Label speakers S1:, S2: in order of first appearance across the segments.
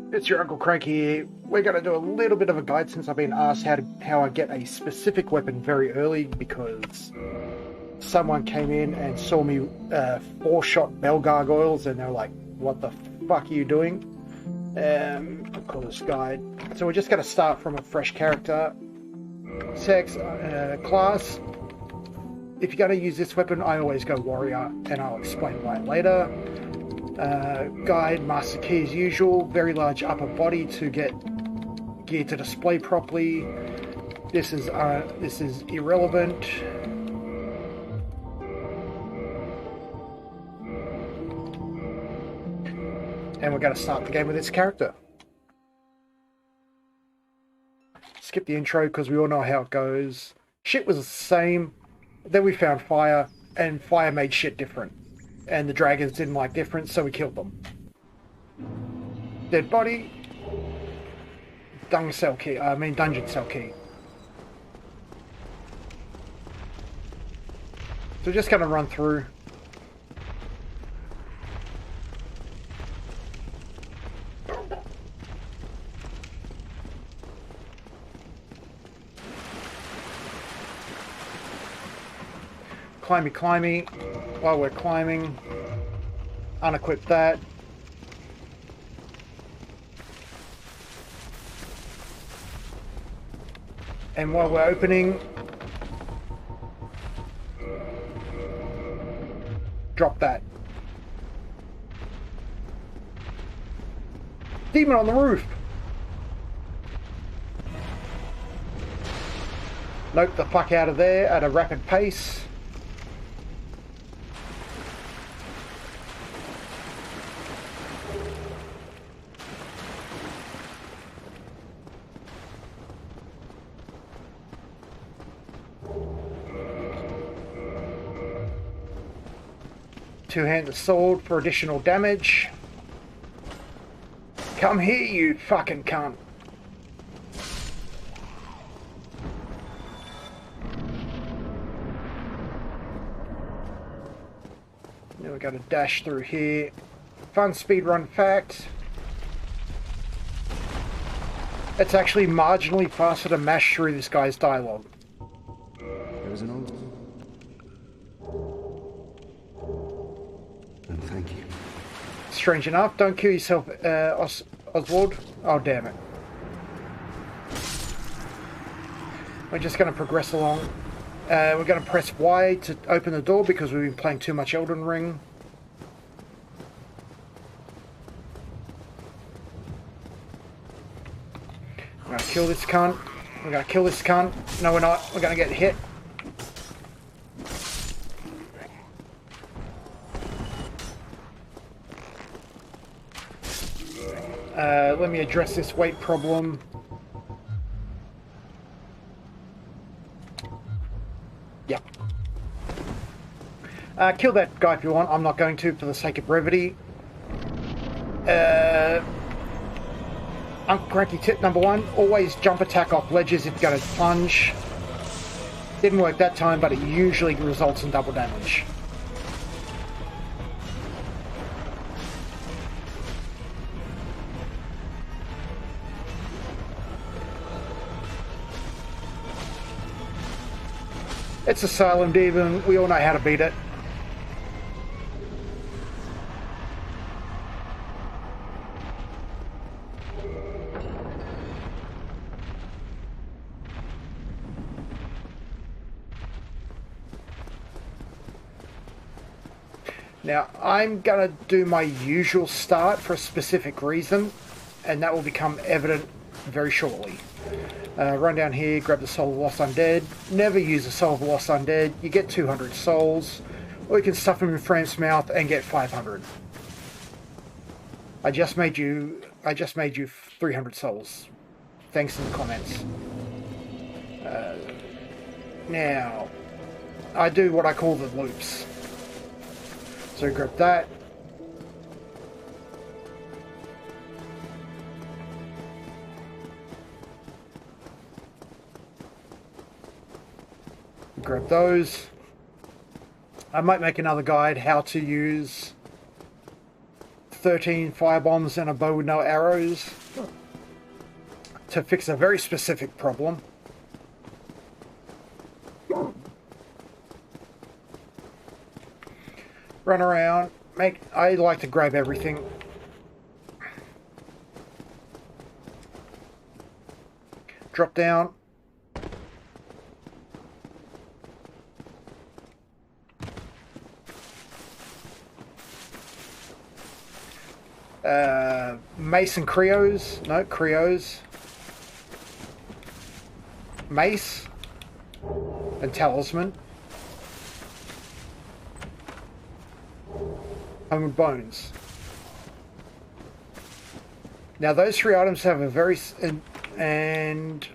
S1: It's your Uncle Crank here. We're going to do a little bit of a guide since I've been asked how I get a specific weapon very early because someone came in and saw me 4-shot bell gargoyles and they're like, what the fuck are you doing? I'll call this guide. So we're just going to start from a fresh character. Sex, class. If you're going to use this weapon, I always go warrior and I'll explain why later. Guide, master key as usual, very large upper body to get gear to display properly. This is irrelevant. And we're going to start the game with this character. Skip the intro because we all know how it goes. Shit was the same. Then we found fire, and fire made shit different. And the dragons didn't like difference, so we killed them. Dead body. Dungeon cell key. So we're just going to run through. Climby. While we're climbing, unequip that. And while we're opening, drop that. Demon on the roof! Nope the fuck out of there at a rapid pace. Two-handed sword for additional damage. Come here, you fucking cunt. Now we got to dash through here. Fun speedrun fact. It's actually marginally faster to mash through this guy's dialogue.
S2: There was an old... And thank you.
S1: Strange enough. Don't kill yourself, Oswald. Oh, damn it. We're just going to progress along. We're going to press Y to open the door because we've been playing too much Elden Ring. We're going to kill this cunt. We're going to kill this cunt. No, we're not. We're going to get hit. Let me address this weight problem. Yep. Kill that guy if you want. I'm not going to for the sake of brevity. Uncle Cranky tip number 1. Always jump attack off ledges if you're going to plunge. Didn't work that time, but it usually results in double damage. It's a silent demon. We all know how to beat it. Now, I'm going to do my usual start for a specific reason, and that will become evident very shortly. Run down here, grab the Soul of Lost Undead. Never use the Soul of Lost Undead. You get 200 souls, or you can stuff them in Frank's mouth and get 500. I just made you 300 souls. Thanks in the comments. Now, I do what I call the loops. So grab that. Grab those. I might make another guide how to use 13 fire bombs and a bow with no arrows to fix a very specific problem. Run around. I like to grab everything. Drop down. Mace and Creos. No, Creos. Mace and Talisman. And bones. Now those 3 items have a very... and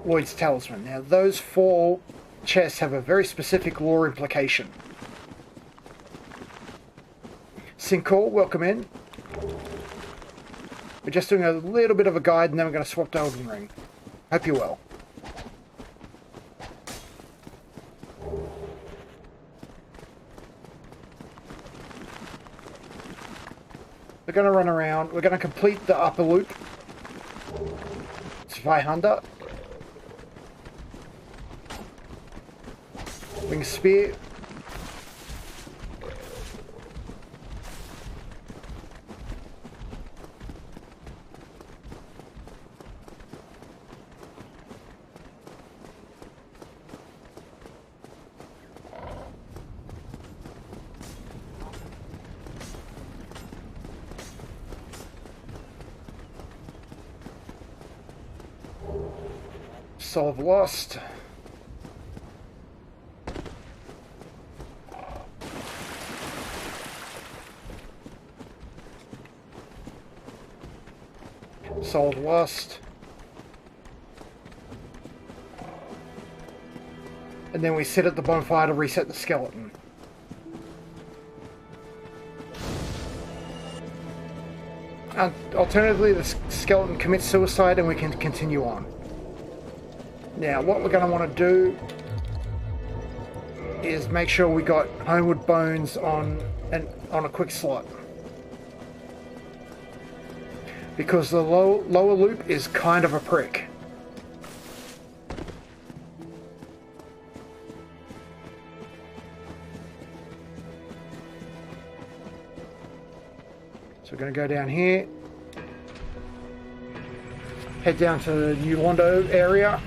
S1: Lloyd's Talisman. Now those 4 chests have a very specific lore implication. Sinkhole, welcome in. We're just doing a little bit of a guide and then we're going to swap to Elden Ring. Hope you're well. We're going to run around. We're going to complete the upper loop. It's 500. Wing Spear. Soul of Lost. Soul of Lost. And then we sit at the bonfire to reset the skeleton. Alternatively, the skeleton commits suicide and we can continue on. Now, what we're going to want to do is make sure we got Homewood Bones on a quick slot. Because the lower loop is kind of a prick. So we're going to go down here. Head down to the New Londo area.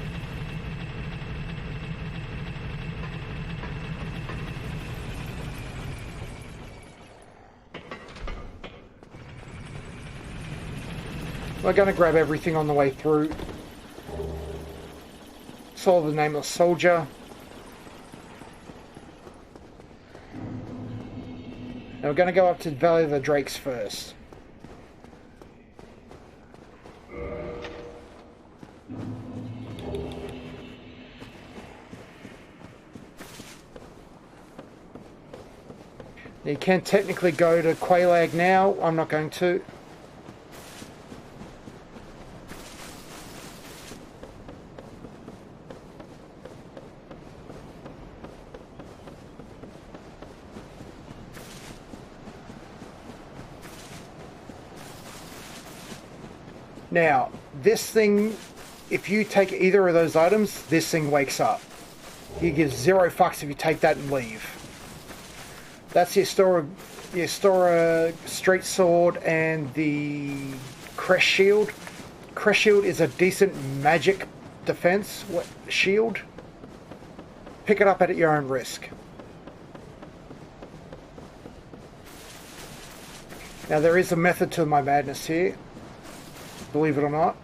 S1: We're going to grab everything on the way through. Solve the Nameless Soldier. Now we're going to go up to the Valley of the Drakes first. You can technically go to Quelaag now. I'm not going to. Now, this thing, if you take either of those items, this thing wakes up. You give 0 fucks if you take that and leave. That's the Astora Street Sword and the Crest Shield. Crest Shield is a decent magic defense shield. Pick it up at your own risk. Now, there is a method to my madness here. Believe it or not.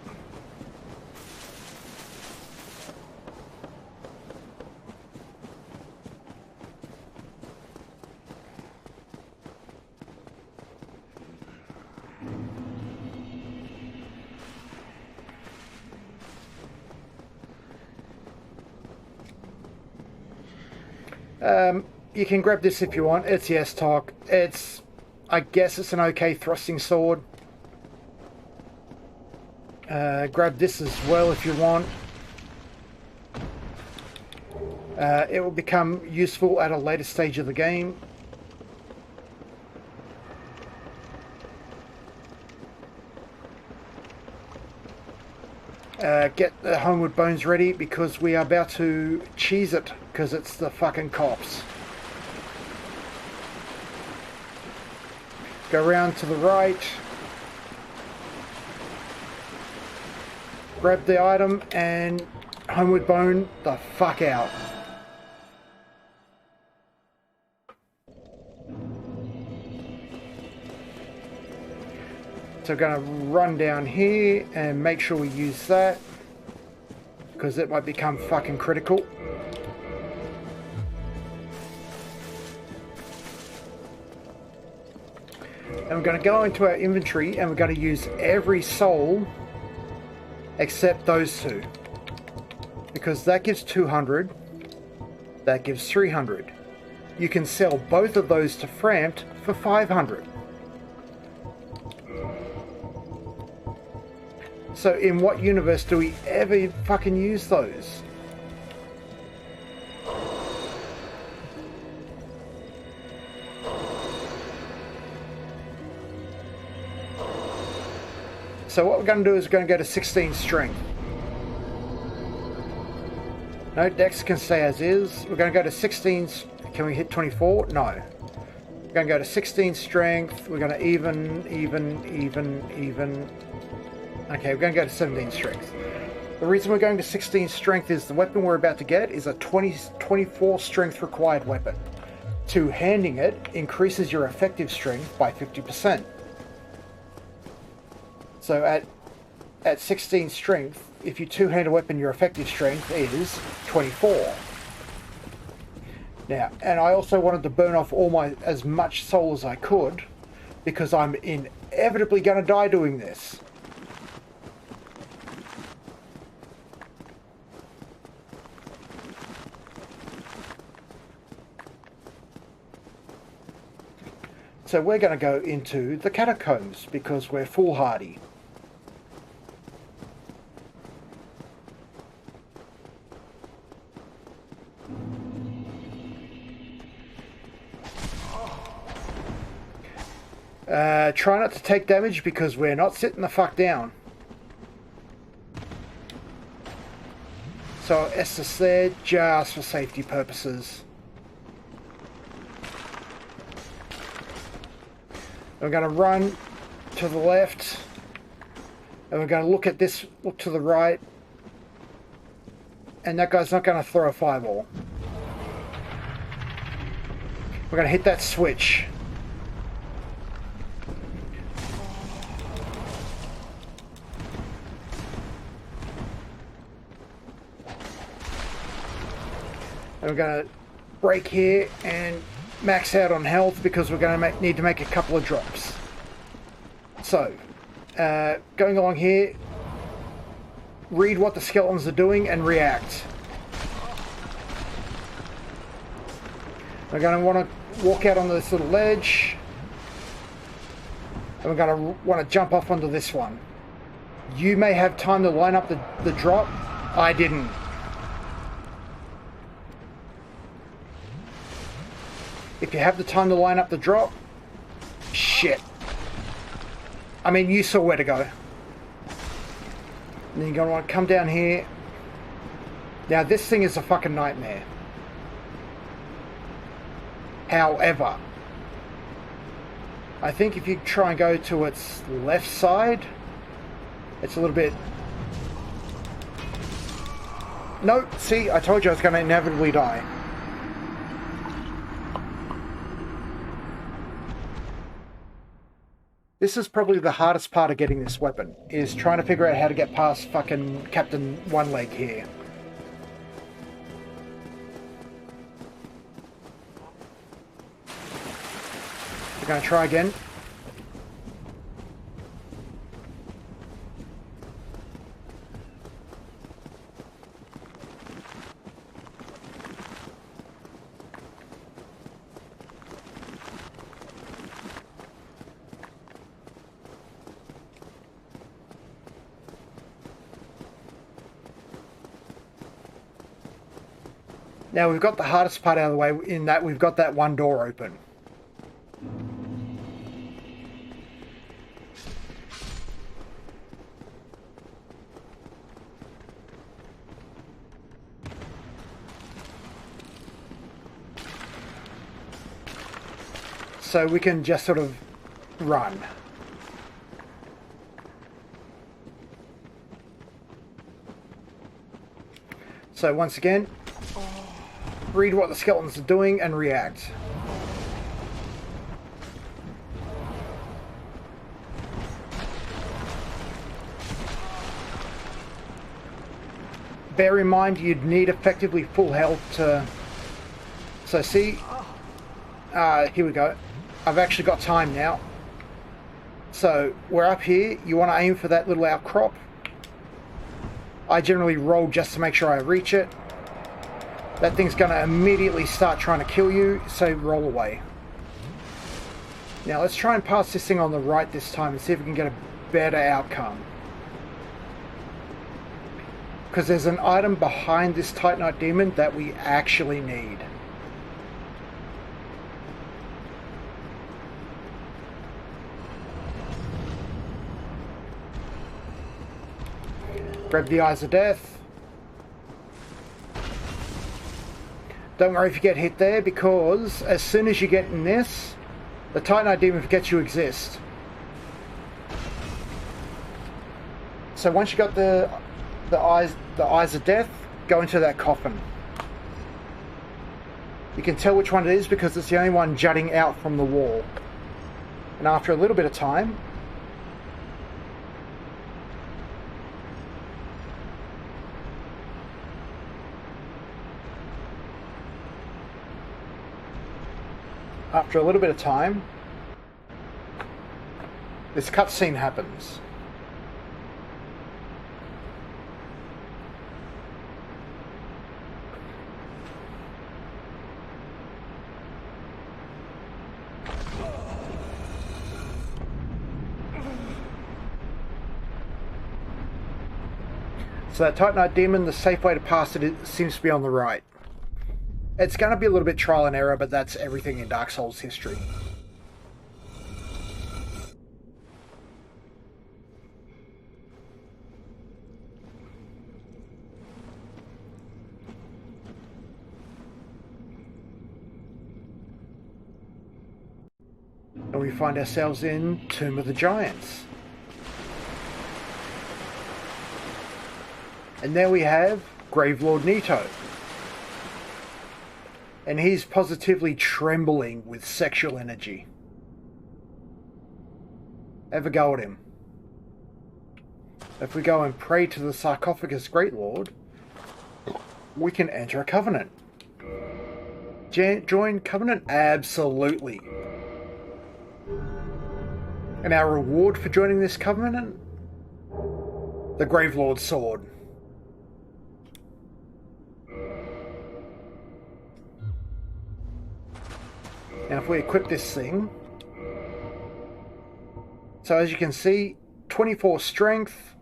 S1: You can grab this if you want. It's yes talk. I guess it's an okay thrusting sword. Grab this as well if you want. It will become useful at a later stage of the game. Get the homeward bones ready because we are about to cheese it because it's the fucking cops. Go around to the right. Grab the item and homeward bone the fuck out. So we're going to run down here and make sure we use that because it might become fucking critical. And we're going to go into our inventory and we're going to use every soul except those two. Because that gives 200, that gives 300. You can sell both of those to Framped for 500. So in what universe do we ever fucking use those? So what we're going to do is we're going to go to 16 strength. No, Dex can stay as is. We're going to go to 16. Can we hit 24? No. We're going to go to 16 strength. We're going to even. Okay, we're going to go to 17 strength. The reason we're going to 16 strength is the weapon we're about to get is a 24 strength required weapon. Two-handing it increases your effective strength by 50%. So at 16 strength, if you two-hand a weapon, your effective strength is 24. Now, and I also wanted to burn off as much soul as I could because I'm inevitably going to die doing this. So we're going to go into the catacombs because we're foolhardy. Try not to take damage because we're not sitting the fuck down. So Estes there just for safety purposes. We're going to run to the left and we're going to look at this, look to the right, and that guy's not going to throw a fireball. We're going to hit that switch. And we're going to break here and max out on health because we're going to need to make a couple of drops. So, going along here, read what the skeletons are doing and react. We're going to want to walk out on this little ledge and we're going to want to jump off onto this one. You may have time to line up the drop. I didn't. If you have the time to line up the drop, shit. I mean, you saw where to go. And then you're going to want to come down here. Now, this thing is a fucking nightmare. However, I think if you try and go to its left side, it's a little bit... No, see, I told you I was going to inevitably die. This is probably the hardest part of getting this weapon, is trying to figure out how to get past fucking Captain One Leg here. We're going to try again. Now we've got the hardest part out of the way in that we've got that one door open. So we can just sort of run. So once again, read what the skeletons are doing and react. Bear in mind you'd need effectively full health to... So see, here we go. I've actually got time now. So we're up here. You want to aim for that little outcrop. I generally roll just to make sure I reach it. That thing's going to immediately start trying to kill you, so roll away. Now let's try and pass this thing on the right this time and see if we can get a better outcome. Because there's an item behind this Titanite Demon that we actually need. Grab the Eyes of Death. Don't worry if you get hit there, because as soon as you get in this, the Titanite Demon forgets you exist. So once you got the eyes of death, go into that coffin. You can tell which one it is because it's the only one jutting out from the wall. And after a little bit of time, this cutscene happens. So that Titanite Demon, the safe way to pass it seems to be on the right. It's going to be a little bit trial and error, but that's everything in Dark Souls history. And we find ourselves in Tomb of the Giants. And there we have Gravelord Nito. And he's positively trembling with sexual energy. Have a go at him. If we go and pray to the sarcophagus Great Lord, we can enter a covenant. Join covenant? Absolutely. And our reward for joining this covenant? The Gravelord Sword. Now if we equip this thing, so as you can see, 24 strength,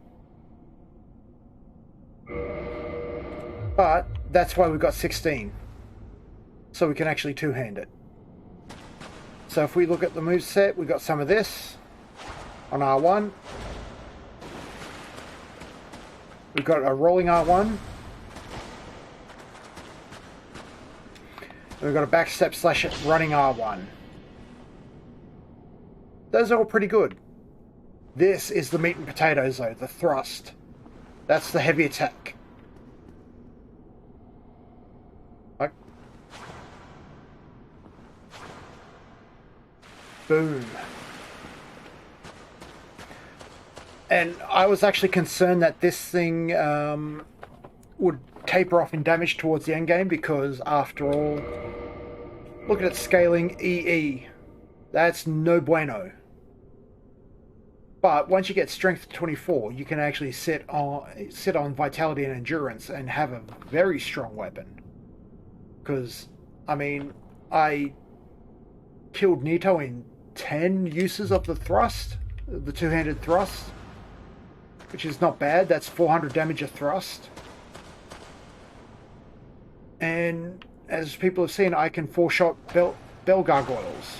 S1: but that's why we've got 16, so we can actually two-hand it. So if we look at the moveset, we've got some of this on R1, we've got a rolling R1, we've got a backstep slash running R1. Those are all pretty good. This is the meat and potatoes though, the thrust. That's the heavy attack. Like, boom. And I was actually concerned that this thing would taper off in damage towards the end game, because after all, look at it scaling EE. That's no bueno. But once you get strength 24, you can actually sit on vitality and endurance and have a very strong weapon. Because, I mean, I killed Nito in 10 uses of the thrust, the two-handed thrust, which is not bad. That's 400 damage a thrust. And as people have seen, I can four-shot bell gargoyles.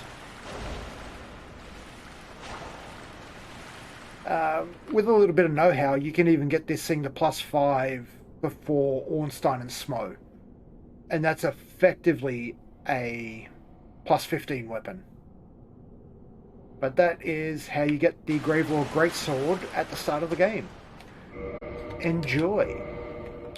S1: With a little bit of know-how, you can even get this thing to +5 before Ornstein and Smo. And that's effectively a +15 weapon. But that is how you get the Gravelord Sword at the start of the game. Enjoy.